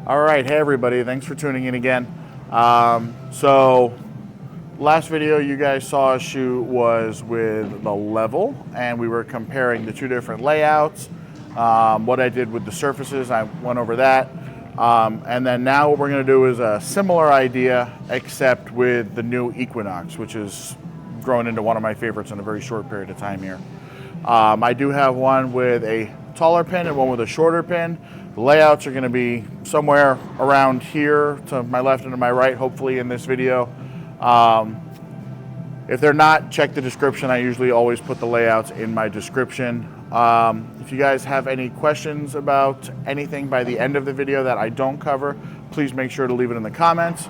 All right, hey everybody, thanks for tuning in again. So last video you guys saw us shoot was with the level, and we were comparing the two different layouts, what I did with the surfaces, I went over that. And then now what we're gonna do is a similar idea, except with the new Equinox, which has grown into one of my favorites in a very short period of time here. I do have one with a taller pin and one with a shorter pin. The layouts are gonna be somewhere around here to my left and to my right, hopefully in this video. If they're not, check the description. I usually always put the layouts in my description. If you guys have any questions about anything by the end of the video that I don't cover, please make sure to leave it in the comments.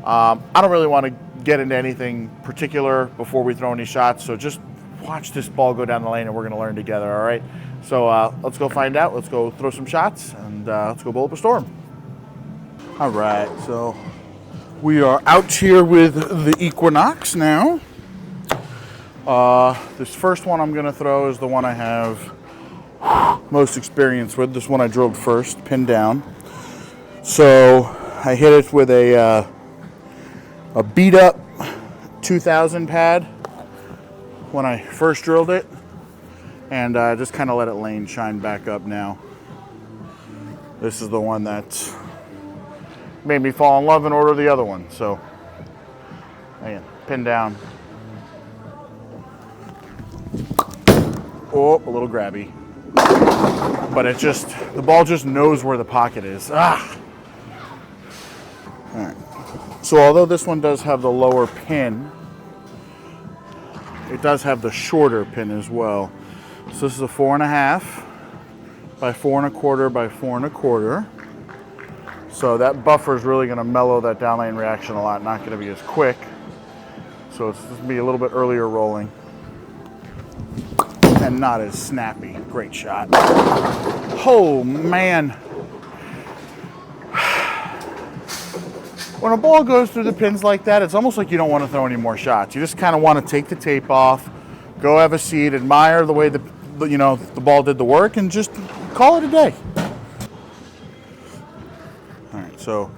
I don't really want to get into anything particular before we throw any shots, so just watch this ball go down the lane and we're going to learn together, all right? So let's go find out. Let's go throw some shots, and let's go bowl up a storm. All right, so we are out here with the Equinox now. This first one I'm going to throw is the one I have most experience with. This one I drilled first, pinned down. So I hit it with a beat up 2000 pad when I first drilled it, and just kind of let it lane shine back up now. This is the one that made me fall in love and order the other one. So again, pin down. Oh, a little grabby, but the ball just knows where the pocket is. Ah. All right. So although this one does have the lower pin, it does have the shorter pin as well. So this is a 4.5 by 4 1/4 by 4 1/4. So that buffer is really going to mellow that down lane reaction a lot. Not going to be as quick. So it's going to be a little bit earlier rolling and not as snappy. Great shot. Oh man. When a ball goes through the pins like that, it's almost like you don't want to throw any more shots. You just kind of want to take the tape off, go have a seat, admire the way the ball did the work, and just call it a day. All right, so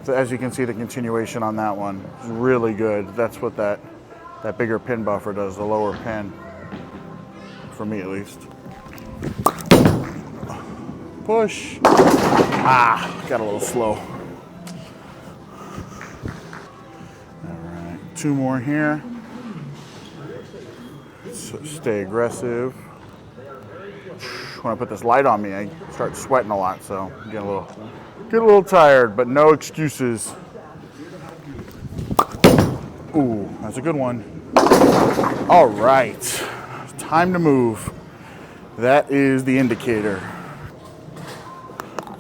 as you can see, the continuation on that one is really good. That's what that bigger pin buffer does, the lower pin, for me at least. Push. Ah, got a little slow. Two more here. So stay aggressive. When I put this light on me, I start sweating a lot, so I'm get a little tired, but no excuses. Ooh, that's a good one. All right, time to move. That is the indicator.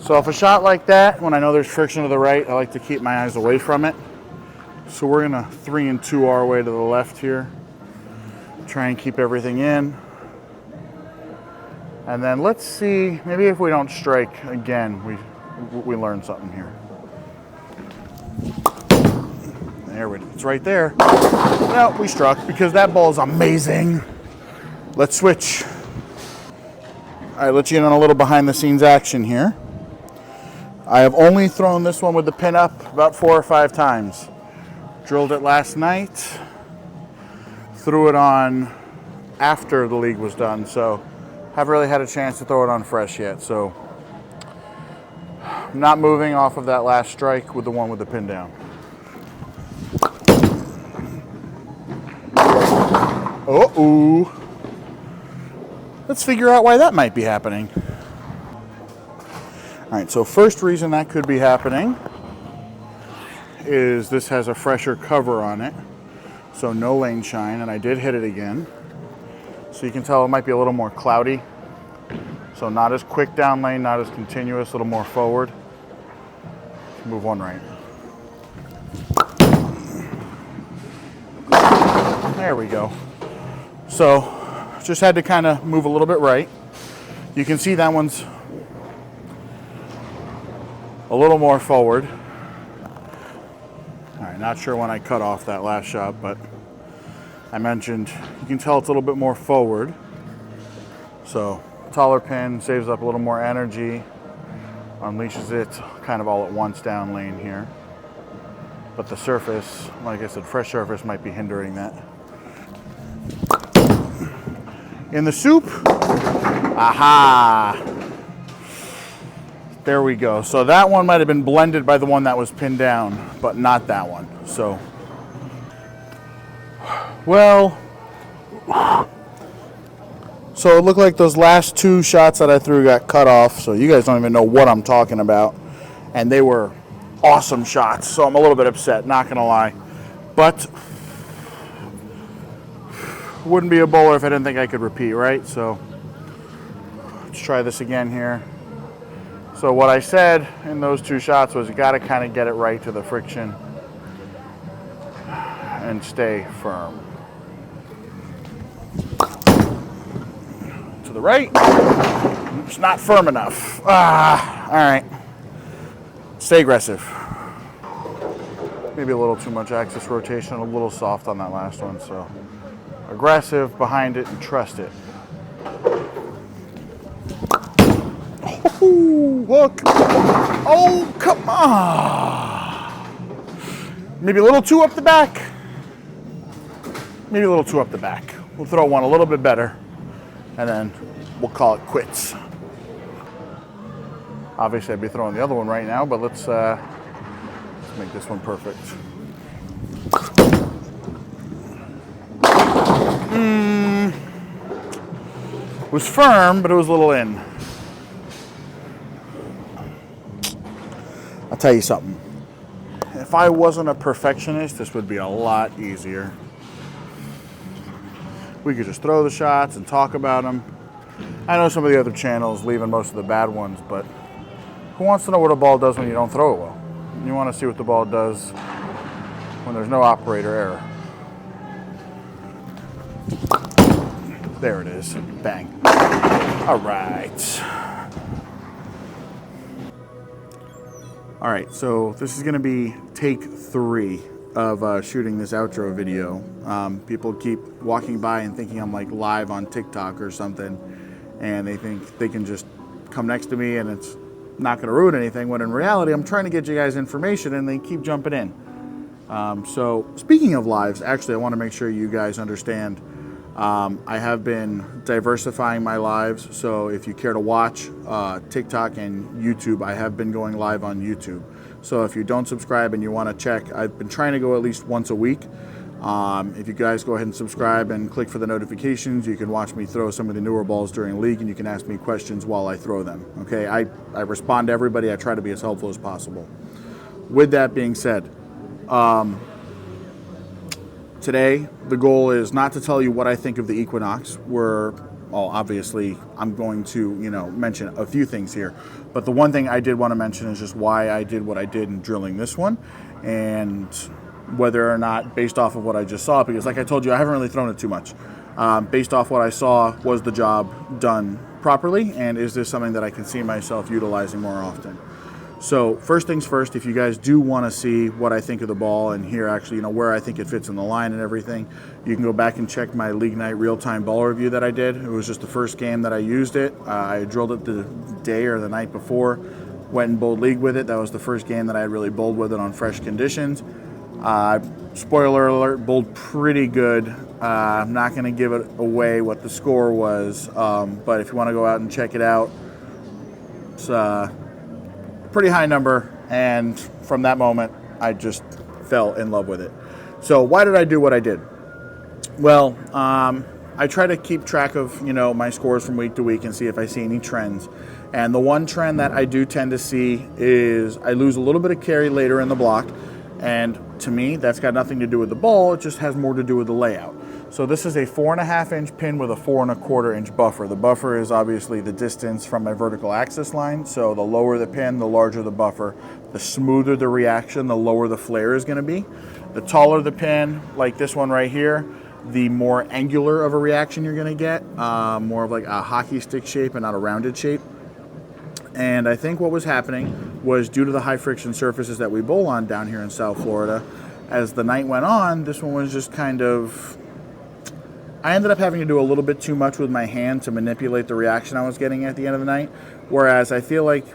So if a shot like that, when I know there's friction to the right, I like to keep my eyes away from it. So we're gonna 3 and 2 our way to the left here. Try and keep everything in. And then let's see, maybe if we don't strike again, we learn something here. There it's right there. Well, we struck because that ball is amazing. Let's switch. All right, let you in on a little behind the scenes action here. I have only thrown this one with the pin up about 4 or 5 times. Drilled it last night, threw it on after the league was done, so haven't really had a chance to throw it on fresh yet. So I'm not moving off of that last strike with the one with the pin down. Uh-oh. Let's figure out why that might be happening. All right, so first reason that could be happening is this has a fresher cover on it, so no lane shine, and I did hit it again. So you can tell it might be a little more cloudy. So not as quick down lane, not as continuous, a little more forward. Move one right. There we go. So just had to kind of move a little bit right. You can see that one's a little more forward. All right, not sure when I cut off that last shot, but I mentioned you can tell it's a little bit more forward. So taller pin saves up a little more energy. unleashes it kind of all at once down lane here. But the surface, like I said, fresh surface might be hindering that. In the soup, aha! There we go. So that one might have been blended by the one that was pinned down, but not that one. So, well, so it looked like those last two shots that I threw got cut off. So you guys don't even know what I'm talking about. And they were awesome shots. So I'm a little bit upset, not gonna lie. But wouldn't be a bowler if I didn't think I could repeat, right? So let's try this again here. So what I said in those two shots was you got to kind of get it right to the friction and stay firm. To the right. It's not firm enough. Ah, all right. Stay aggressive. Maybe a little too much axis rotation, a little soft on that last one. So aggressive behind it and trust it. Oh, look. Oh, come on. Maybe a little too up the back. Maybe a little too up the back. We'll throw one a little bit better, and then we'll call it quits. Obviously, I'd be throwing the other one right now, but let's make this one perfect. It was firm, but it was a little in. I'll tell you something. If I wasn't a perfectionist, this would be a lot easier. We could just throw the shots and talk about them. I know some of the other channels leaving most of the bad ones, but who wants to know what a ball does when you don't throw it well? You want to see what the ball does when there's no operator error. There it is. Bang. All right. All right, so this is going to be take 3 of shooting this outro video. People keep walking by and thinking I'm like live on TikTok or something, and they think they can just come next to me and it's not going to ruin anything, when in reality I'm trying to get you guys information and they keep jumping in. So speaking of lives, actually I want to make sure you guys understand I have been diversifying my lives, so if you care to watch TikTok and YouTube, I have been going live on YouTube. So if you don't subscribe and you want to check, I've been trying to go at least once a week. If you guys go ahead and subscribe and click for the notifications, you can watch me throw some of the newer balls during league, and you can ask me questions while I throw them. Okay, I respond to everybody. I try to be as helpful as possible. With that being said, today, the goal is not to tell you what I think of the Equinox. Obviously, I'm going to, mention a few things here. But the one thing I did want to mention is just why I did what I did in drilling this one, and whether or not, based off of what I just saw, because like I told you, I haven't really thrown it too much. Based off what I saw, was the job done properly, and is this something that I can see myself utilizing more often? So first things first, if you guys do want to see what I think of the ball and hear actually, where I think it fits in the line and everything, you can go back and check my League Night real-time ball review that I did. It was just the first game that I used it. I drilled it the day or the night before, went and bowled league with it. That was the first game that I had really bowled with it on fresh conditions. Spoiler alert, bowled pretty good. I'm not going to give it away what the score was, but if you want to go out and check it out, it's pretty high number, and from that moment I just fell in love with it. So why did I do what I did? Well, I try to keep track of my scores from week to week and see if I see any trends. And the one trend that I do tend to see is I lose a little bit of carry later in the block, and to me that's got nothing to do with the ball, it just has more to do with the layout. So this is a 4.5 inch pin with a 4.25 inch buffer. The buffer is obviously the distance from my vertical axis line. So the lower the pin, the larger the buffer. The smoother the reaction, the lower the flare is going to be. The taller the pin, like this one right here, the more angular of a reaction you're going to get. More of like a hockey stick shape and not a rounded shape. And I think what was happening was, due to the high friction surfaces that we bowl on down here in South Florida, as the night went on, this one was just kind of... I ended up having to do a little bit too much with my hand to manipulate the reaction I was getting at the end of the night, whereas I feel like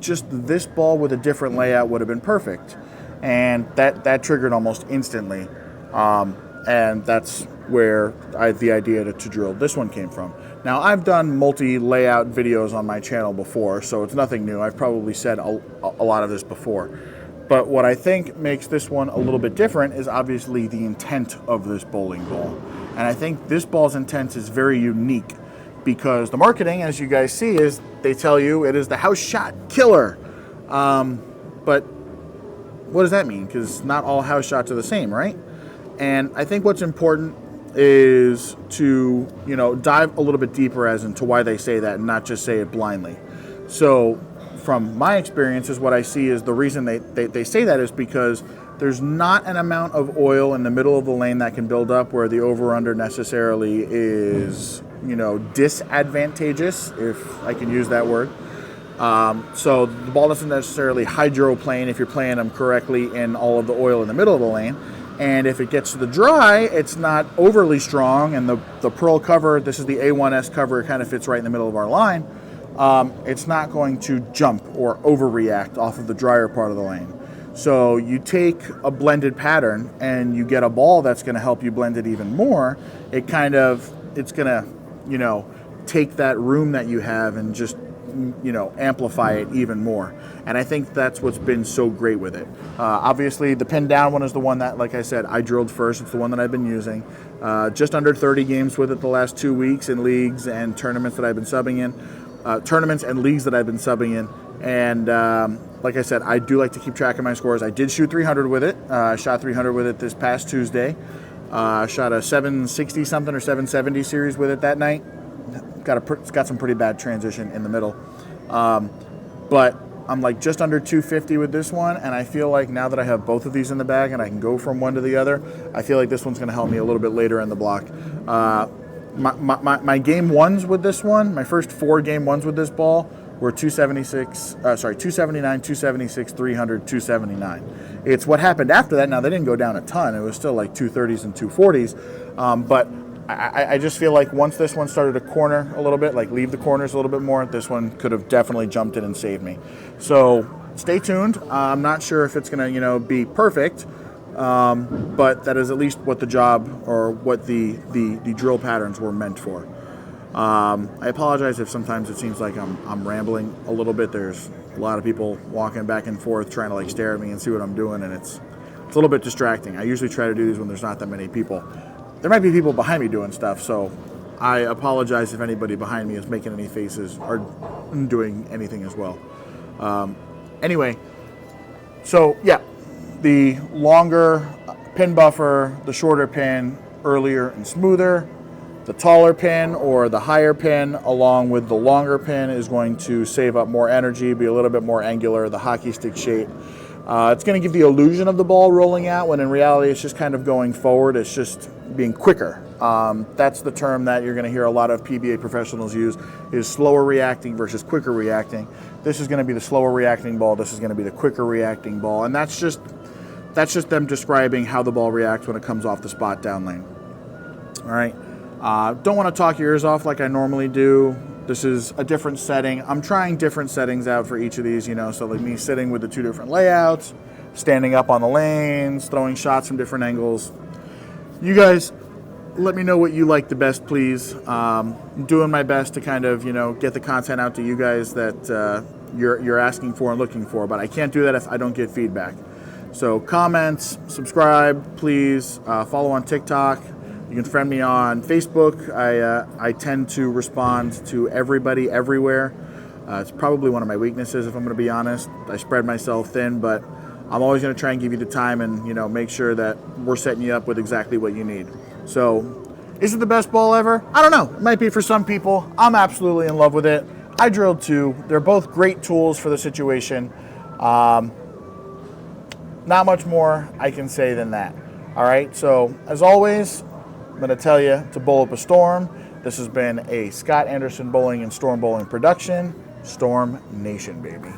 just this ball with a different layout would have been perfect. And that triggered almost instantly. And that's where the idea to drill this one came from. Now, I've done multi-layout videos on my channel before, so it's nothing new. I've probably said a lot of this before. But what I think makes this one a little bit different is obviously the intent of this bowling ball. And I think this ball's intent is very unique because the marketing, as you guys see, is they tell you it is the house shot killer. But what does that mean? Because not all house shots are the same, right? And I think what's important is to, dive a little bit deeper as into why they say that and not just say it blindly. So from my experiences, what I see is the reason they say that is because there's not an amount of oil in the middle of the lane that can build up where the over-under necessarily is, disadvantageous, if I can use that word. So the ball doesn't necessarily hydroplane if you're playing them correctly in all of the oil in the middle of the lane. And if it gets to the dry, it's not overly strong. And the pearl cover, this is the A1S cover, it kind of fits right in the middle of our line. It's not going to jump or overreact off of the drier part of the lane. So you take a blended pattern and you get a ball that's going to help you blend it even more. It's going to, take that room that you have and just, amplify it even more. And I think that's what's been so great with it. Obviously, the pin down one is the one that, like I said, I drilled first. It's the one that I've been using. Just under 30 games with it the last 2 weeks in leagues and tournaments that I've been subbing in. Tournaments and leagues that I've been subbing in. And like I said, I do like to keep track of my scores. I did shoot 300 with it. I shot 300 with it this past Tuesday. Shot a 760 something or 770 series with it that night. It's got some pretty bad transition in the middle. But I'm like just under 250 with this one, and I feel like now that I have both of these in the bag and I can go from one to the other, I feel like this one's going to help me a little bit later in the block. My game ones with this one, my first 4 game ones with this ball were 279, 276, 300, 279. It's what happened after that. Now, they didn't go down a ton. It was still like 230s and 240s. But I just feel like once this one started to corner a little bit, like leave the corners a little bit more, this one could have definitely jumped in and saved me. So stay tuned. I'm not sure if it's going to, be perfect, but that is at least what the job or what the drill patterns were meant for. I apologize if sometimes it seems like I'm rambling a little bit. There's a lot of people walking back and forth trying to like stare at me and see what I'm doing, and it's a little bit distracting. I usually try to do these when there's not that many people. There might be people behind me doing stuff, so I apologize if anybody behind me is making any faces or doing anything as well. Anyway, so yeah, the longer pin buffer, the shorter pin, earlier and smoother. The taller pin or the higher pin along with the longer pin is going to save up more energy, be a little bit more angular, the hockey stick shape. It's going to give the illusion of the ball rolling out when in reality it's just kind of going forward. It's just being quicker. That's the term that you're going to hear a lot of PBA professionals use, is slower reacting versus quicker reacting. This is going to be the slower reacting ball. This is going to be the quicker reacting ball. And that's just them describing how the ball reacts when it comes off the spot down lane. All right. Don't want to talk your ears off like I normally do. This is a different setting. I'm trying different settings out for each of these, so like me sitting with the 2 different layouts, standing up on the lanes, throwing shots from different angles. You guys, let me know what you like the best, please. I'm doing my best to kind of, get the content out to you guys that you're asking for and looking for, but I can't do that if I don't get feedback. So comments, subscribe, please. Follow on TikTok. You can friend me on Facebook. I tend to respond to everybody everywhere. It's probably one of my weaknesses, if I'm going to be honest. I spread myself thin, but I'm always going to try and give you the time and make sure that we're setting you up with exactly what you need. So, is it the best ball ever? I don't know. It might be for some people. I'm absolutely in love with it. I drilled 2. They're both great tools for the situation. Not much more I can say than that. All right. So, as always, I'm going to tell you to bowl up a storm. This has been a Scott Anderson Bowling and Storm Bowling production. Storm Nation, baby.